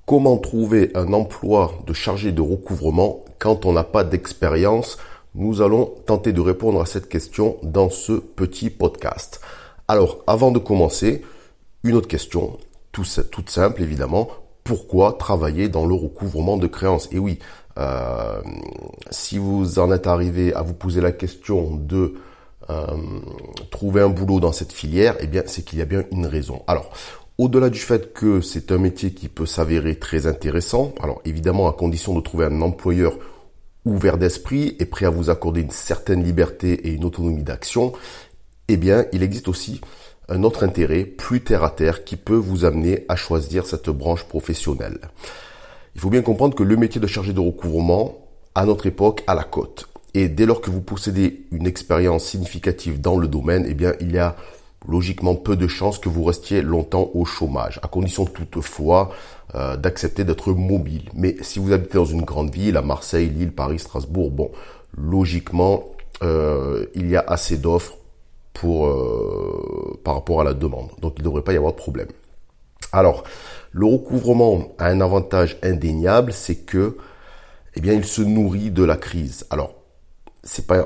Comment trouver un emploi de chargé de recouvrement quand on n'a pas d'expérience? Nous allons tenter de répondre à cette question dans ce petit podcast. Alors, avant de commencer, une autre question, toute simple évidemment. Pourquoi travailler dans le recouvrement de créances? Et oui, si vous en êtes arrivé à vous poser la question de trouver un boulot dans cette filière, eh bien, c'est qu'il y a bien une raison. Alors, au-delà du fait que c'est un métier qui peut s'avérer très intéressant, alors évidemment à condition de trouver un employeur ouvert d'esprit et prêt à vous accorder une certaine liberté et une autonomie d'action, eh bien, il existe aussi un autre intérêt plus terre à terre qui peut vous amener à choisir cette branche professionnelle. Il faut bien comprendre que le métier de chargé de recouvrement, à notre époque, a la cote. Et dès lors que vous possédez une expérience significative dans le domaine, eh bien, il y a logiquement peu de chances que vous restiez longtemps au chômage, à condition toutefois d'accepter d'être mobile. Mais si vous habitez dans une grande ville, à Marseille, Lille, Paris, Strasbourg, bon, logiquement, il y a assez d'offres par rapport à la demande. Donc, il ne devrait pas y avoir de problème. Alors, le recouvrement a un avantage indéniable, c'est que, eh bien, il se nourrit de la crise. Alors,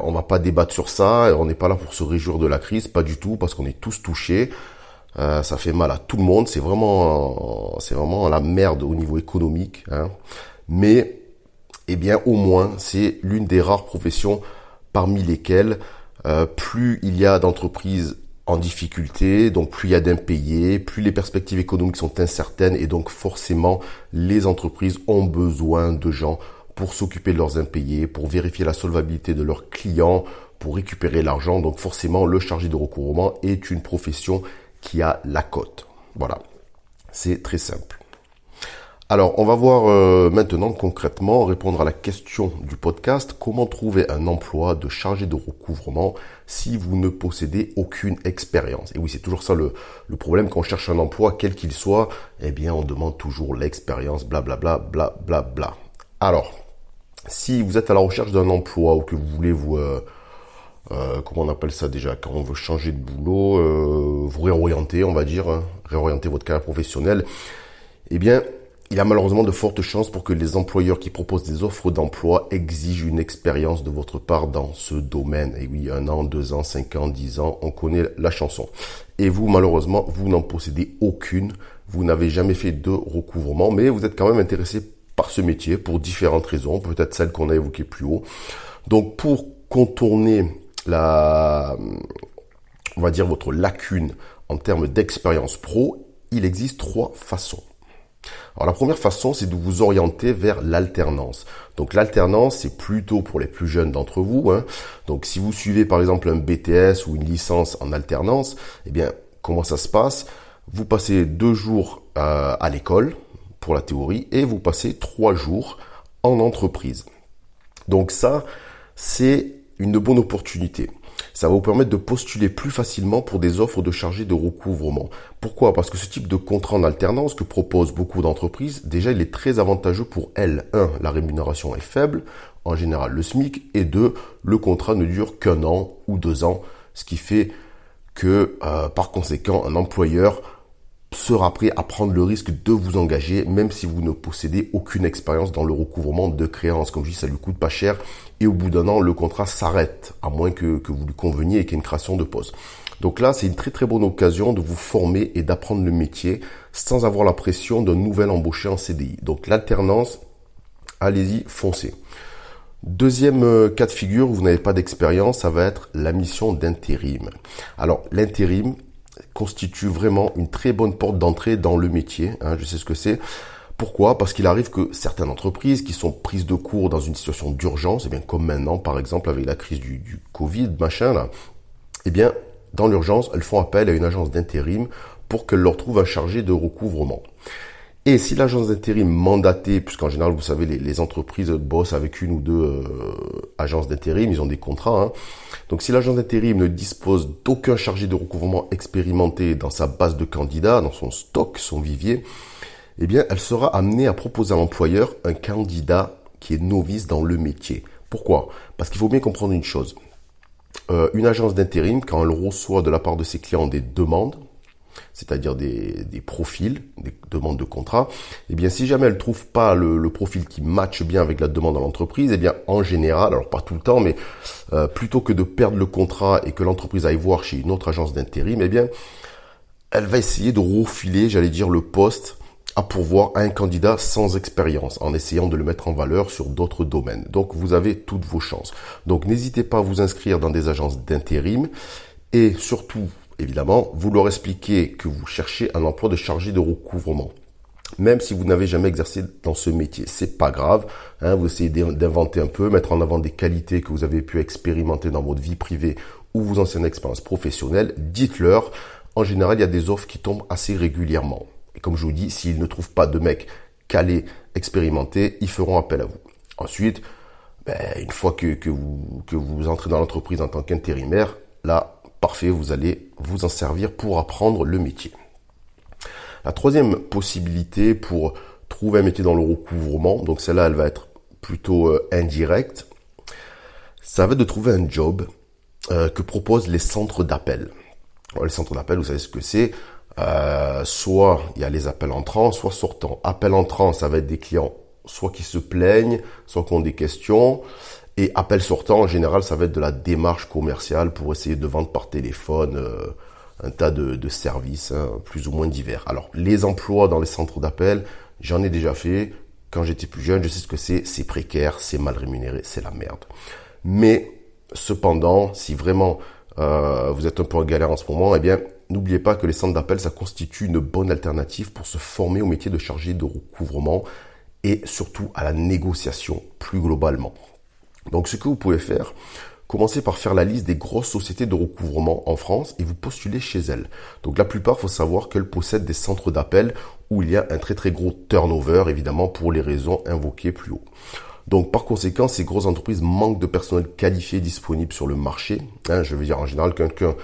on va pas débattre sur ça, on n'est pas là pour se réjouir de la crise, pas du tout, parce qu'on est tous touchés. Ça fait mal à tout le monde, c'est vraiment la merde au niveau économique, hein. Mais, eh bien, au moins, c'est l'une des rares professions parmi lesquelles plus il y a d'entreprises en difficulté, donc plus il y a d'impayés, plus les perspectives économiques sont incertaines et donc forcément les entreprises ont besoin de gens pour s'occuper de leurs impayés, pour vérifier la solvabilité de leurs clients, pour récupérer l'argent. Donc forcément, le chargé de recouvrement est une profession qui a la cote. Voilà, c'est très simple. Alors, on va voir maintenant concrètement répondre à la question du podcast. Comment trouver un emploi de chargé de recouvrement si vous ne possédez aucune expérience? Et oui, c'est toujours ça le problème quand on cherche un emploi, quel qu'il soit. Eh bien, on demande toujours l'expérience, blablabla, blablabla. Alors, si vous êtes à la recherche d'un emploi ou que vous voulez comment on appelle ça déjà, quand on veut changer de boulot, vous réorienter, on va dire, hein, réorienter votre carrière professionnelle, eh bien, il y a malheureusement de fortes chances pour que les employeurs qui proposent des offres d'emploi exigent une expérience de votre part dans ce domaine. Et oui, 1 an, 2 ans, 5 ans, 10 ans, on connaît la chanson. Et vous, malheureusement, vous n'en possédez aucune. Vous n'avez jamais fait de recouvrement, mais vous êtes quand même intéressé par ce métier pour différentes raisons, peut-être celles qu'on a évoquées plus haut. Donc, pour contourner on va dire votre lacune en termes d'expérience pro, il existe 3 façons. Alors la première façon, c'est de vous orienter vers l'alternance. Donc l'alternance, c'est plutôt pour les plus jeunes d'entre vous, hein. Donc si vous suivez par exemple un BTS ou une licence en alternance, eh bien comment ça se passe? Vous passez 2 jours à l'école pour la théorie et vous passez 3 jours en entreprise. Donc ça, c'est une bonne opportunité. Ça va vous permettre de postuler plus facilement pour des offres de chargés de recouvrement. Pourquoi? Parce que ce type de contrat en alternance que proposent beaucoup d'entreprises, déjà il est très avantageux pour elles. 1, la rémunération est faible, en général le SMIC, et 2, le contrat ne dure qu'1 an ou 2 ans, ce qui fait que par conséquent un employeur sera prêt à prendre le risque de vous engager, même si vous ne possédez aucune expérience dans le recouvrement de créances. Comme je dis, ça lui coûte pas cher et au bout d'1 an, le contrat s'arrête, à moins que vous lui conveniez et qu'il y ait une création de poste. Donc là, c'est une très très bonne occasion de vous former et d'apprendre le métier sans avoir la pression d'un nouvel embauché en CDI. Donc l'alternance, allez-y, foncez. Deuxième cas de figure où vous n'avez pas d'expérience, ça va être la mission d'intérim. Alors l'intérim constitue vraiment une très bonne porte d'entrée dans le métier, hein, je sais ce que c'est. Pourquoi? Parce qu'il arrive que certaines entreprises qui sont prises de court dans une situation d'urgence, eh bien comme maintenant par exemple avec la crise du Covid, machin là, eh bien dans l'urgence, elles font appel à une agence d'intérim pour qu'elle leur trouve un chargé de recouvrement. Et si l'agence d'intérim mandatée, puisqu'en général, vous savez, les entreprises bossent avec 1 ou 2 agences d'intérim, ils ont des contrats, hein. Donc si l'agence d'intérim ne dispose d'aucun chargé de recouvrement expérimenté dans sa base de candidats, dans son stock, son vivier, eh bien, elle sera amenée à proposer à l'employeur un candidat qui est novice dans le métier. Pourquoi? Parce qu'il faut bien comprendre une chose. Une agence d'intérim, quand elle reçoit de la part de ses clients des demandes, c'est-à-dire des profils, des demandes de contrat, eh bien si jamais elle ne trouve pas le profil qui matche bien avec la demande de l'entreprise, eh bien en général, alors pas tout le temps, mais plutôt que de perdre le contrat et que l'entreprise aille voir chez une autre agence d'intérim, eh bien elle va essayer de refiler, j'allais dire, le poste à pourvoir à un candidat sans expérience, en essayant de le mettre en valeur sur d'autres domaines. Donc vous avez toutes vos chances. Donc n'hésitez pas à vous inscrire dans des agences d'intérim et surtout, évidemment, vous leur expliquez que vous cherchez un emploi de chargé de recouvrement. Même si vous n'avez jamais exercé dans ce métier, c'est pas grave. Vous essayez d'inventer un peu, mettre en avant des qualités que vous avez pu expérimenter dans votre vie privée ou vos anciennes expériences professionnelles. Dites-leur. En général, il y a des offres qui tombent assez régulièrement. Et comme je vous dis, s'ils ne trouvent pas de mecs calés, expérimentés, ils feront appel à vous. Ensuite, une fois que vous entrez dans l'entreprise en tant qu'intérimaire, là, parfait, vous allez vous en servir pour apprendre le métier. La troisième possibilité pour trouver un métier dans le recouvrement, donc celle-là, elle va être plutôt indirecte, ça va être de trouver un job que proposent les centres d'appel. Les centres d'appel, vous savez ce que c'est. Soit il y a les appels entrants, soit sortants. Appels entrants, ça va être des clients soit qui se plaignent, soit qui ont des questions. Et appels sortants, en général, ça va être de la démarche commerciale pour essayer de vendre par téléphone un tas de services plus ou moins divers. Alors, les emplois dans les centres d'appel, j'en ai déjà fait. Quand j'étais plus jeune, je sais ce que c'est précaire, c'est mal rémunéré, c'est la merde. Mais cependant, si vraiment vous êtes un peu en galère en ce moment, eh bien, n'oubliez pas que les centres d'appel, ça constitue une bonne alternative pour se former au métier de chargé de recouvrement et surtout à la négociation plus globalement. Donc, ce que vous pouvez faire, commencez par faire la liste des grosses sociétés de recouvrement en France et vous postulez chez elles. Donc, la plupart, il faut savoir qu'elles possèdent des centres d'appel où il y a un très très gros turnover, évidemment, pour les raisons invoquées plus haut. Donc, par conséquent, ces grosses entreprises manquent de personnel qualifié disponible sur le marché. Je veux dire, en général, quelqu'un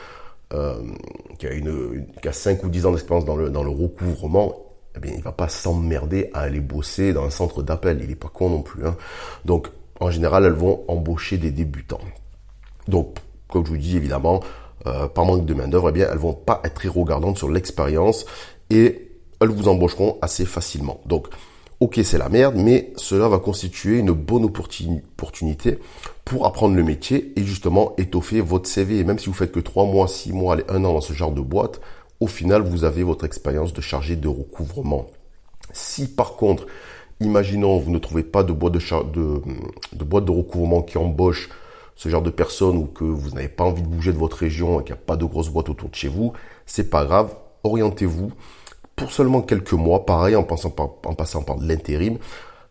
qui a 5 ou 10 ans d'expérience dans le recouvrement, eh bien, il va pas s'emmerder à aller bosser dans un centre d'appel. Il est pas con non plus. Donc, en général, elles vont embaucher des débutants. Donc, comme je vous dis, évidemment, par manque de main-d'œuvre, eh bien, elles vont pas être très regardantes sur l'expérience et elles vous embaucheront assez facilement. Donc, ok, c'est la merde, mais cela va constituer une bonne opportunité pour apprendre le métier et justement étoffer votre CV. Et même si vous faites que 3 mois, 6 mois, 1 an dans ce genre de boîte, au final, vous avez votre expérience de chargé de recouvrement. Si par contre, imaginons, vous ne trouvez pas de boîte de recouvrement qui embauche ce genre de personnes ou que vous n'avez pas envie de bouger de votre région et qu'il n'y a pas de grosse boîte autour de chez vous, c'est pas grave, orientez-vous pour seulement quelques mois, pareil, en passant par de l'intérim,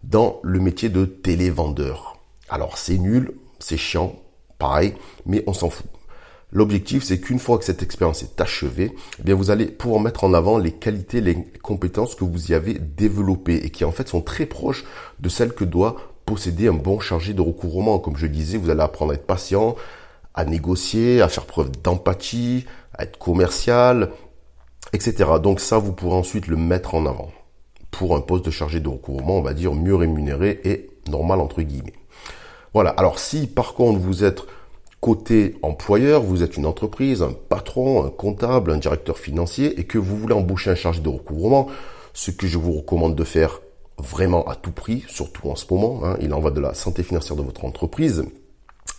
dans le métier de télévendeur. Alors, c'est nul, c'est chiant, pareil, mais on s'en fout. L'objectif, c'est qu'une fois que cette expérience est achevée, eh bien, vous allez pouvoir mettre en avant les qualités, les compétences que vous y avez développées et qui, en fait, sont très proches de celles que doit posséder un bon chargé de recouvrement. Comme je disais, vous allez apprendre à être patient, à négocier, à faire preuve d'empathie, à être commercial, etc. Donc ça, vous pourrez ensuite le mettre en avant pour un poste de chargé de recouvrement, on va dire, mieux rémunéré et normal entre guillemets. Voilà. Alors si par contre vous êtes côté employeur, vous êtes une entreprise, un patron, un comptable, un directeur financier et que vous voulez embaucher un chargé de recouvrement, ce que je vous recommande de faire vraiment à tout prix, surtout en ce moment, il en va de la santé financière de votre entreprise.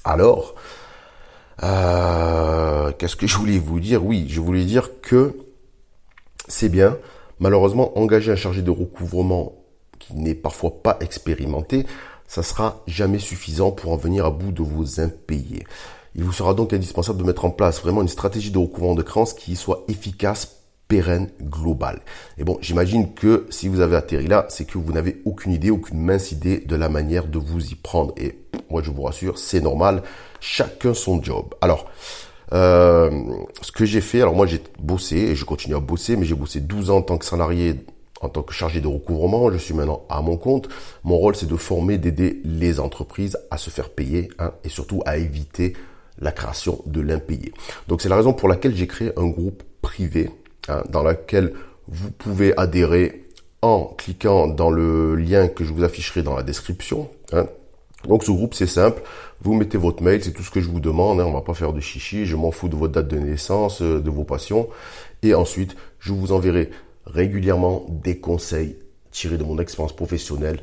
Alors, qu'est-ce que je voulais vous dire? Oui, je voulais dire que c'est bien. Malheureusement, engager un chargé de recouvrement qui n'est parfois pas expérimenté, ça sera jamais suffisant pour en venir à bout de vos impayés. Il vous sera donc indispensable de mettre en place vraiment une stratégie de recouvrement de créances qui soit efficace, pérenne, globale. Et bon, j'imagine que si vous avez atterri là, c'est que vous n'avez aucune idée, aucune mince idée de la manière de vous y prendre. Et moi, je vous rassure, c'est normal. Chacun son job. Alors, ce que j'ai fait, alors moi j'ai bossé et je continue à bosser, mais j'ai bossé 12 ans en tant que salarié, en tant que chargé de recouvrement. Je suis maintenant à mon compte. Mon rôle, c'est de former, d'aider les entreprises à se faire payer et surtout à éviter la création de l'impayé. Donc c'est la raison pour laquelle j'ai créé un groupe privé dans lequel vous pouvez adhérer en cliquant dans le lien que je vous afficherai dans la description. Donc ce groupe, c'est simple, vous mettez votre mail, c'est tout ce que je vous demande, on va pas faire de chichi, je m'en fous de votre date de naissance, de vos passions, Et ensuite, je vous enverrai régulièrement des conseils tirés de mon expérience professionnelle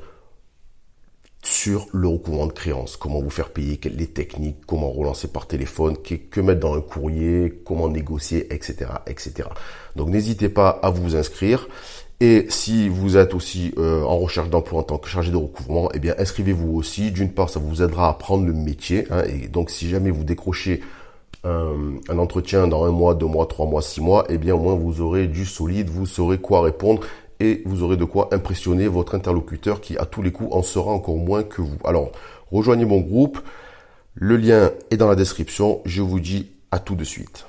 sur le recouvrement de créances, comment vous faire payer, les techniques, comment relancer par téléphone, que mettre dans un courrier, comment négocier, etc., etc. Donc n'hésitez pas à vous inscrire. Et si vous êtes aussi en recherche d'emploi en tant que chargé de recouvrement, eh bien inscrivez-vous aussi. D'une part, ça vous aidera à apprendre le métier. Et donc si jamais vous décrochez un entretien dans 1 mois, 2 mois, 3 mois, 6 mois, eh bien au moins vous aurez du solide, vous saurez quoi répondre et vous aurez de quoi impressionner votre interlocuteur qui à tous les coups en saura encore moins que vous. Alors rejoignez mon groupe, le lien est dans la description, je vous dis à tout de suite.